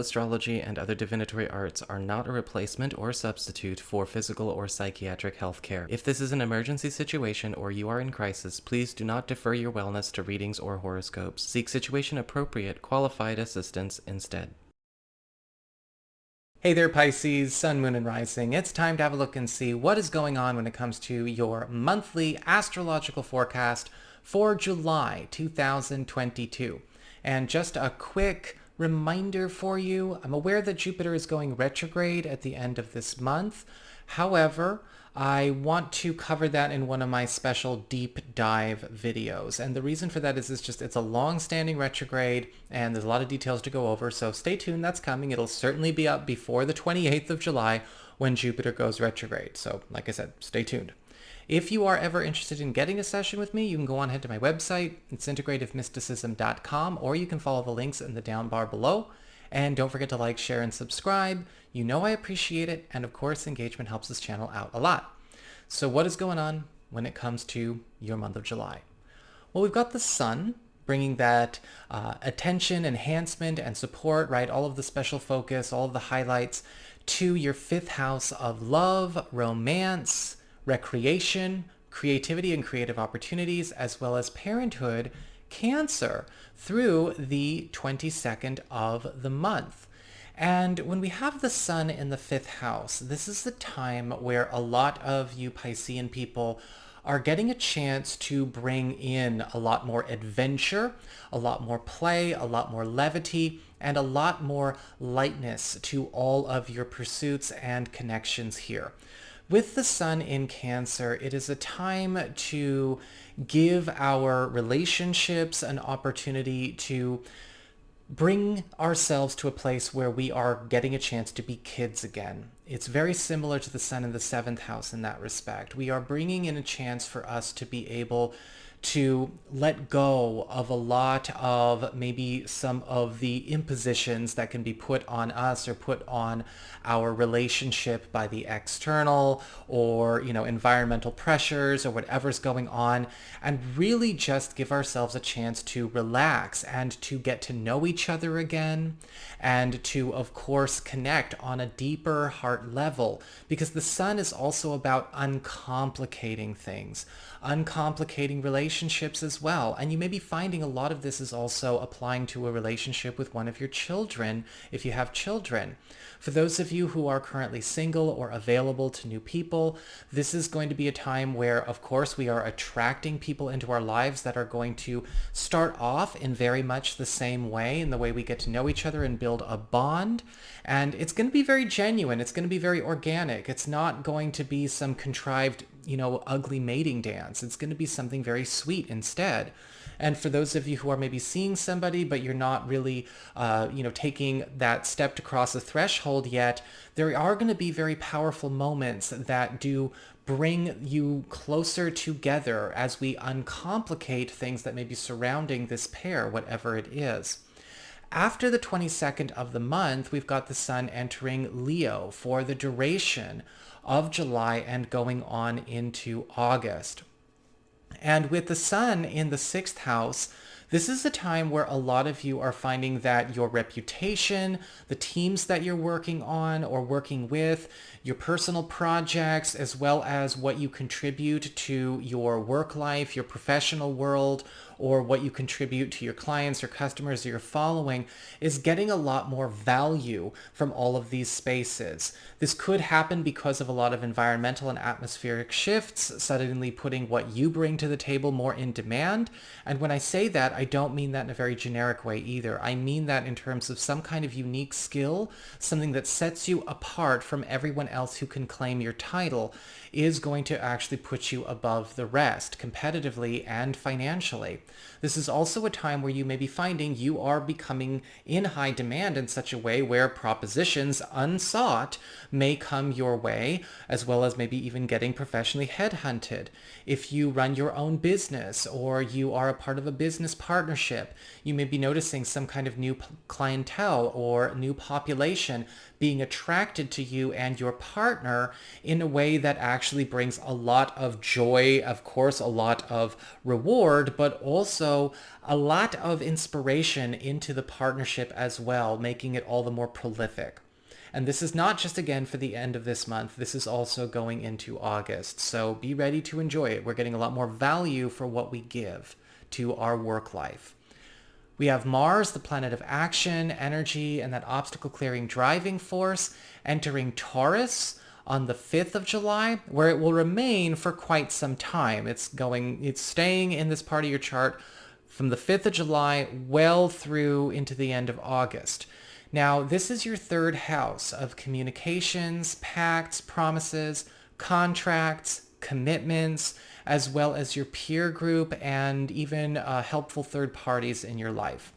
astrology, and other divinatory arts are not a replacement or substitute for physical or psychiatric health care. If this is an emergency situation or you are in crisis, please do not defer your wellness to readings or horoscopes. Seek situation-appropriate, qualified assistance instead. Hey there, Pisces, Sun, Moon, and Rising. It's time to have a look and see what is going on when it comes to your monthly astrological forecast for July 2022. And just a quick reminder for you, I'm aware that Jupiter is going retrograde at the end of this month. However, I want to cover that in one of my special deep dive videos. And the reason for that is it's a long-standing retrograde and there's a lot of details to go over. So stay tuned, that's coming. It'll certainly be up before the 28th of July when Jupiter goes retrograde. So like I said, stay tuned. If you are ever interested in getting a session with me, you can go on ahead to my website. It's integrativemysticism.com, or you can follow the links in the down bar below. And don't forget to like, share, and subscribe. You know I appreciate it. And of course, engagement helps this channel out a lot. So what is going on when it comes to your month of July? Well, we've got the sun bringing that attention, enhancement, and support, right? All of the special focus, all of the highlights to your 5th house of love, romance, recreation, creativity and creative opportunities, as well as parenthood, Cancer, through the 22nd of the month. And when we have the sun in the 5th house, this is the time where a lot of you Piscean people are getting a chance to bring in a lot more adventure, a lot more play, a lot more levity, and a lot more lightness to all of your pursuits and connections here. With the sun in Cancer, it is a time to give our relationships an opportunity to bring ourselves to a place where we are getting a chance to be kids again. It's very similar to the sun in the 7th house in that respect. We are bringing in a chance for us to be able to let go of a lot of maybe some of the impositions that can be put on us or put on our relationship by the external or, environmental pressures or whatever's going on, and really just give ourselves a chance to relax and to get to know each other again and to, of course, connect on a deeper heart level, because the sun is also about uncomplicating things, uncomplicating relationships as well. And you may be finding a lot of this is also applying to a relationship with one of your children, if you have children. For those of you who are currently single or available to new people, this is going to be a time where, of course, we are attracting people into our lives that are going to start off in very much the same way, in the way we get to know each other and build a bond. And it's going to be very genuine. It's going to be very organic. It's not going to be some contrived, ugly mating dance. It's going to be something very sweet instead. And for those of you who are maybe seeing somebody, but you're not really, taking that step to cross a threshold yet, there are going to be very powerful moments that do bring you closer together as we uncomplicate things that may be surrounding this pair, whatever it is. After the 22nd of the month, we've got the sun entering Leo for the duration of July and going on into August. And with the sun in the 6th house, this is the time where a lot of you are finding that your reputation, the teams that you're working on or working with, your personal projects, as well as what you contribute to your work life, your professional world, or what you contribute to your clients or customers or your following, is getting a lot more value from all of these spaces. This could happen because of a lot of environmental and atmospheric shifts, suddenly putting what you bring to the table more in demand. And when I say that, I don't mean that in a very generic way either. I mean that in terms of some kind of unique skill, something that sets you apart from everyone else who can claim your title, is going to actually put you above the rest, competitively and financially. This is also a time where you may be finding you are becoming in high demand in such a way where propositions unsought may come your way, as well as maybe even getting professionally headhunted. If you run your own business or you are a part of a business partnership, you may be noticing some kind of new clientele or new population being attracted to you and your partner in a way that actually brings a lot of joy, of course, a lot of reward, but also a lot of inspiration into the partnership as well, making it all the more prolific. And this is not just, again, for the end of this month. This is also going into August. So be ready to enjoy it. We're getting a lot more value for what we give to our work life. We have Mars, the planet of action, energy, and that obstacle clearing driving force, entering Taurus on the 5th of July, where it will remain for quite some time. It's staying in this part of your chart from the 5th of July well through into the end of August. Now, this is your third house of communications, pacts, promises, contracts, commitments, as well as your peer group and even helpful third parties in your life.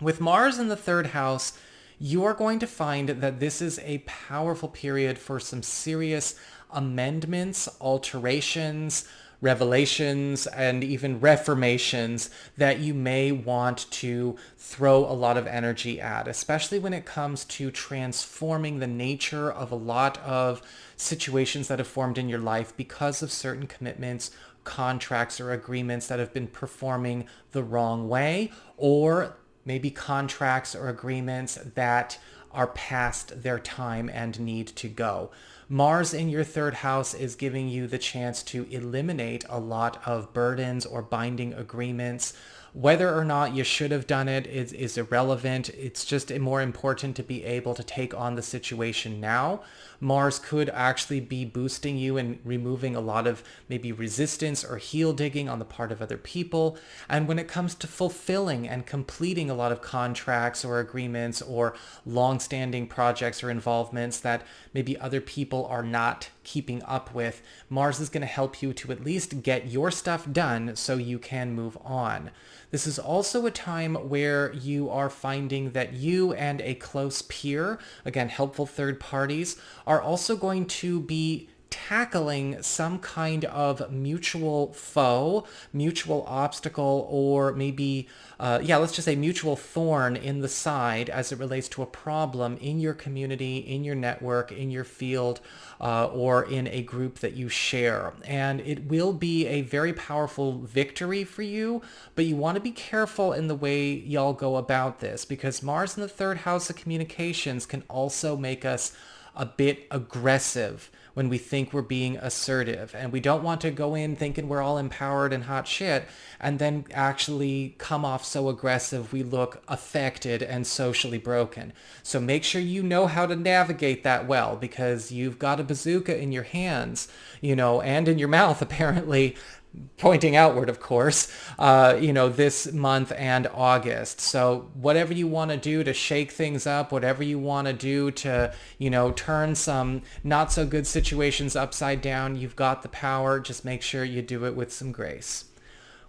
With Mars in the third house, you are going to find that this is a powerful period for some serious amendments, alterations, revelations, and even reformations that you may want to throw a lot of energy at, especially when it comes to transforming the nature of a lot of situations that have formed in your life because of certain commitments, contracts, or agreements that have been performing the wrong way, or maybe contracts or agreements that are past their time and need to go. Mars in your third house is giving you the chance to eliminate a lot of burdens or binding agreements. Whether or not you should have done it is irrelevant. It's just more important to be able to take on the situation now. Mars could actually be boosting you and removing a lot of maybe resistance or heel digging on the part of other people. And when it comes to fulfilling and completing a lot of contracts or agreements or long-standing projects or involvements that maybe other people are not keeping up with, Mars is going to help you to at least get your stuff done so you can move on. This is also a time where you are finding that you and a close peer, again, helpful third parties, are also going to be tackling some kind of mutual foe, mutual obstacle, or maybe, let's just say mutual thorn in the side as it relates to a problem in your community, in your network, in your field, or in a group that you share. And it will be a very powerful victory for you, but you want to be careful in the way y'all go about this, because Mars in the third house of communications can also make us a bit aggressive when we think we're being assertive, and we don't want to go in thinking we're all empowered and hot shit and then actually come off so aggressive we look affected and socially broken. So make sure you know how to navigate that well, because you've got a bazooka in your hands, and in your mouth apparently, pointing outward, of course, this month and August. So whatever you want to do to shake things up, whatever you want to do to, turn some not so good situations upside down, you've got the power. Just make sure you do it with some grace.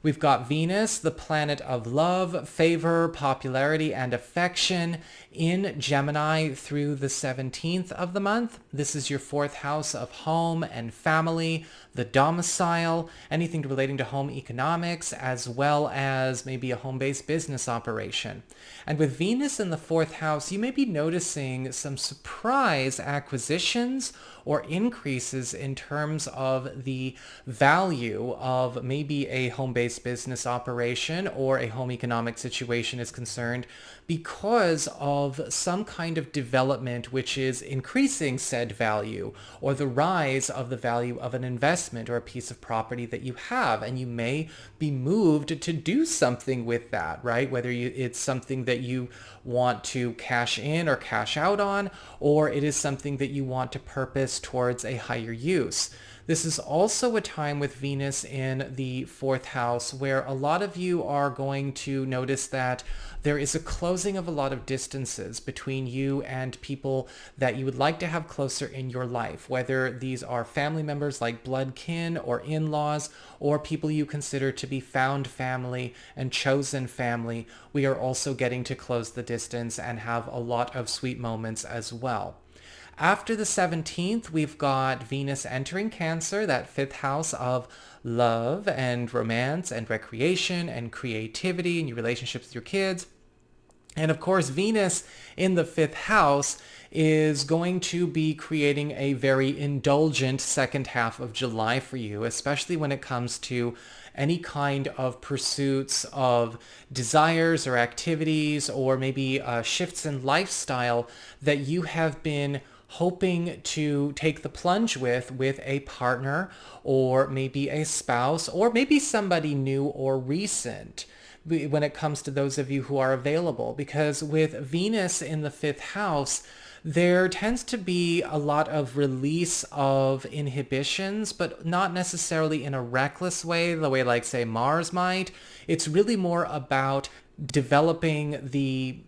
We've got Venus, the planet of love, favor, popularity, and affection in Gemini through the 17th of the month. This is your fourth house of home and family, the domicile, anything relating to home economics, as well as maybe a home-based business operation. And with Venus in the fourth house, you may be noticing some surprise acquisitions or increases in terms of the value of maybe a home-based business operation or a home economic situation is concerned, because of some kind of development which is increasing said value, or the rise of the value of an investment or a piece of property that you have, and you may be moved to do something with that, right? Whether it's something that you want to cash in or cash out on, or it is something that you want to purpose towards a higher use. This is also a time with Venus in the fourth house where a lot of you are going to notice that there is a closing of a lot of distances between you and people that you would like to have closer in your life, whether these are family members like blood kin or in-laws, or people you consider to be found family and chosen family. We are also getting to close the distance and have a lot of sweet moments as well. After the 17th, we've got Venus entering Cancer, that fifth house of love and romance and recreation and creativity and your relationships with your kids. And of course, Venus in the fifth house is going to be creating a very indulgent second half of July for you, especially when it comes to any kind of pursuits of desires or activities, or maybe shifts in lifestyle that you have been hoping to take the plunge with a partner, or maybe a spouse, or maybe somebody new or recent, when it comes to those of you who are available. Because with Venus in the fifth house, there tends to be a lot of release of inhibitions, but not necessarily in a reckless way, the way like, say, Mars might. It's really more about developing the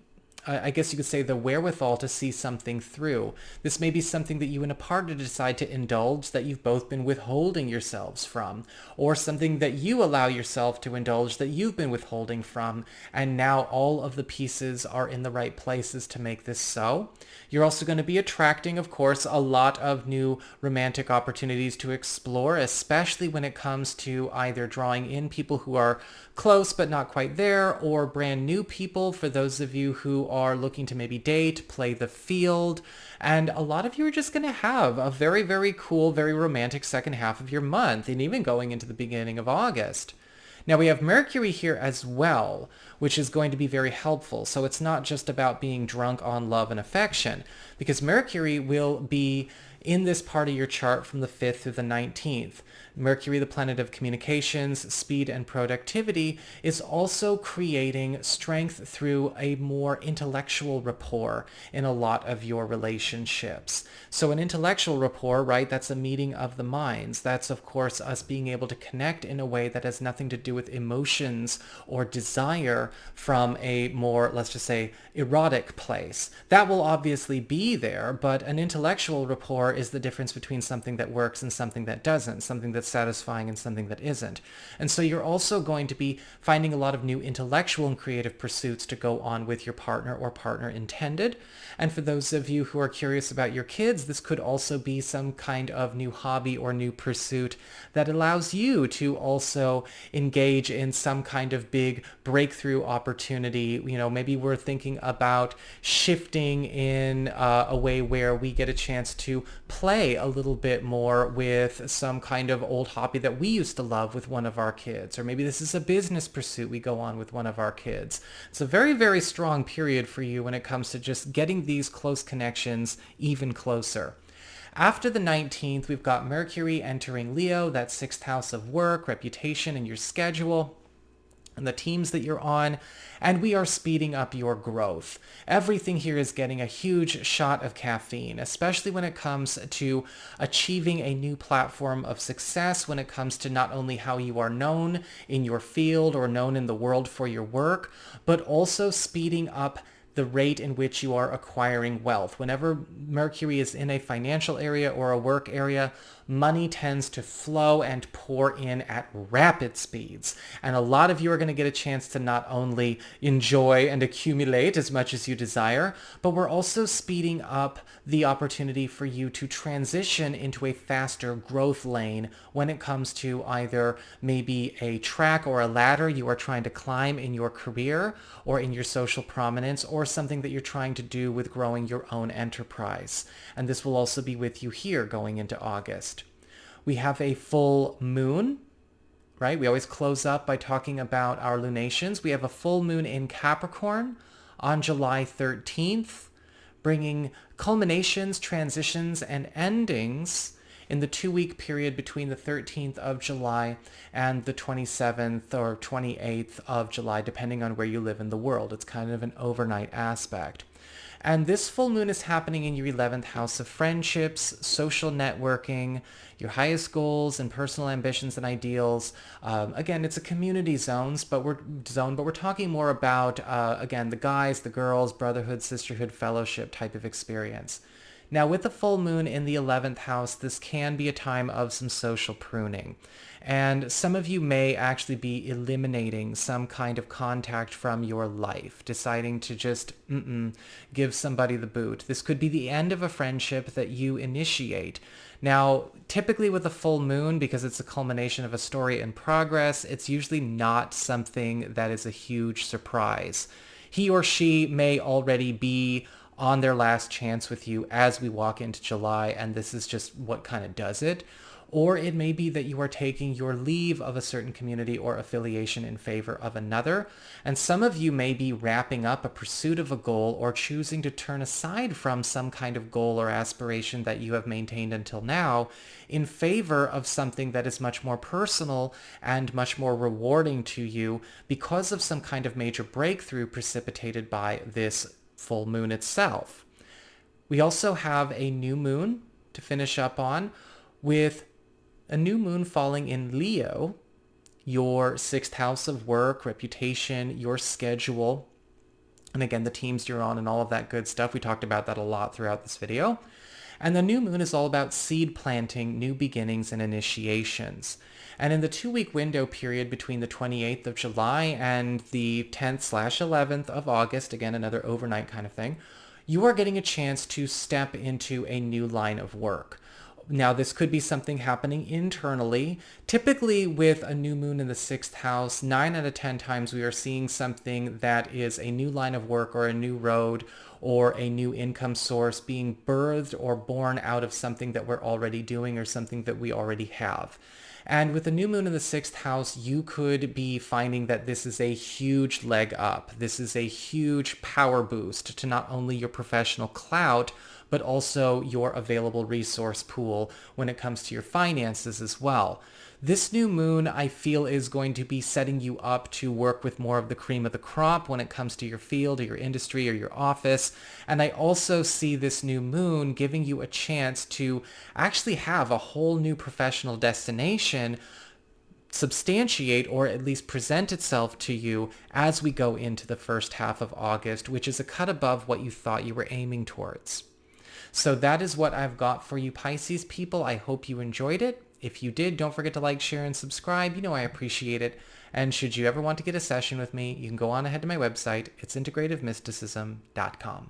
I guess you could say, the wherewithal to see something through. This may be something that you and a partner decide to indulge that you've both been withholding yourselves from, or something that you allow yourself to indulge that you've been withholding from, and now all of the pieces are in the right places to make this so. You're also going to be attracting, of course, a lot of new romantic opportunities to explore, especially when it comes to either drawing in people who are close but not quite there, or brand new people for those of you who are looking to maybe date, play the field. And a lot of you are just going to have a very, very cool, very romantic second half of your month, and even going into the beginning of August. Now we have Mercury here as well, which is going to be very helpful. So it's not just about being drunk on love and affection, because Mercury will be in this part of your chart from the 5th through the 19th. Mercury, the planet of communications, speed, and productivity, is also creating strength through a more intellectual rapport in a lot of your relationships. So an intellectual rapport, right, that's a meeting of the minds. That's, of course, us being able to connect in a way that has nothing to do with emotions or desire from a more, let's just say, erotic place. That will obviously be there, but an intellectual rapport is the difference between something that works and something that doesn't, something that's satisfying and something that isn't. And so you're also going to be finding a lot of new intellectual and creative pursuits to go on with your partner or partner intended. And for those of you who are curious about your kids, this could also be some kind of new hobby or new pursuit that allows you to also engage in some kind of big breakthrough opportunity. You know, maybe we're thinking about shifting in a way where we get a chance to play a little bit more with some kind of old hobby that we used to love with one of our kids. Or maybe this is a business pursuit we go on with one of our kids. It's a very, very strong period for you when it comes to just getting these close connections even closer. After the 19th, we've got Mercury entering Leo, that sixth house of work, reputation, and your schedule, and the teams that you're on, and we are speeding up your growth. Everything here is getting a huge shot of caffeine, especially when it comes to achieving a new platform of success, when it comes to not only how you are known in your field or known in the world for your work, but also speeding up the rate in which you are acquiring wealth. Whenever Mercury is in a financial area or a work area, money tends to flow and pour in at rapid speeds. And a lot of you are going to get a chance to not only enjoy and accumulate as much as you desire, but we're also speeding up the opportunity for you to transition into a faster growth lane when it comes to either maybe a track or a ladder you are trying to climb in your career or in your social prominence, or something that you're trying to do with growing your own enterprise. And this will also be with you here going into August. We have a full moon, right? We always close up by talking about our lunations. We have a full moon in Capricorn on July 13th, bringing culminations, transitions, and endings in the 2-week period between the 13th of July and the 27th or 28th of July, depending on where you live in the world. It's kind of an overnight aspect. And this full moon is happening in your 11th house of friendships, social networking, your highest goals and personal ambitions and ideals. Again, it's a community but we're talking more about, again, the guys, the girls, brotherhood, sisterhood, fellowship type of experience. Now, with the full moon in the 11th house, this can be a time of some social pruning. And some of you may actually be eliminating some kind of contact from your life, deciding to just give somebody the boot. This could be the end of a friendship that you initiate. Now, typically with a full moon, because it's a culmination of a story in progress, it's usually not something that is a huge surprise. he or she may already be on their last chance with you as we walk into July, and this is just what kind of does it. Or it may be that you are taking your leave of a certain community or affiliation in favor of another. And some of you may be wrapping up a pursuit of a goal or choosing to turn aside from some kind of goal or aspiration that you have maintained until now in favor of something that is much more personal and much more rewarding to you because of some kind of major breakthrough precipitated by this full moon itself. We also have a new moon to finish up on, with a new moon falling in Leo, your 6th house of work, reputation, your schedule, and again, the teams you're on and all of that good stuff. We talked about that a lot throughout this video. And the new moon is all about seed planting, new beginnings, and initiations. And in the 2-week window period between the 28th of July and the 10th/11th of August, again, another overnight kind of thing, you are getting a chance to step into a new line of work. Now, this could be something happening internally. Typically, with a new moon in the 6th house, 9 out of 10 times we are seeing something that is a new line of work or a new road or a new income source being birthed or born out of something that we're already doing or something that we already have. And with the new moon in the 6th house, you could be finding that this is a huge leg up. This is a huge power boost to not only your professional clout, but also your available resource pool when it comes to your finances as well. This new moon, I feel, is going to be setting you up to work with more of the cream of the crop when it comes to your field or your industry or your office. And I also see this new moon giving you a chance to actually have a whole new professional destination substantiate or at least present itself to you as we go into the first half of August, which is a cut above what you thought you were aiming towards. So that is what I've got for you, Pisces people. I hope you enjoyed it. If you did, don't forget to like, share, and subscribe. You know I appreciate it. And should you ever want to get a session with me, you can go on ahead to my website. It's integrativemysticism.com.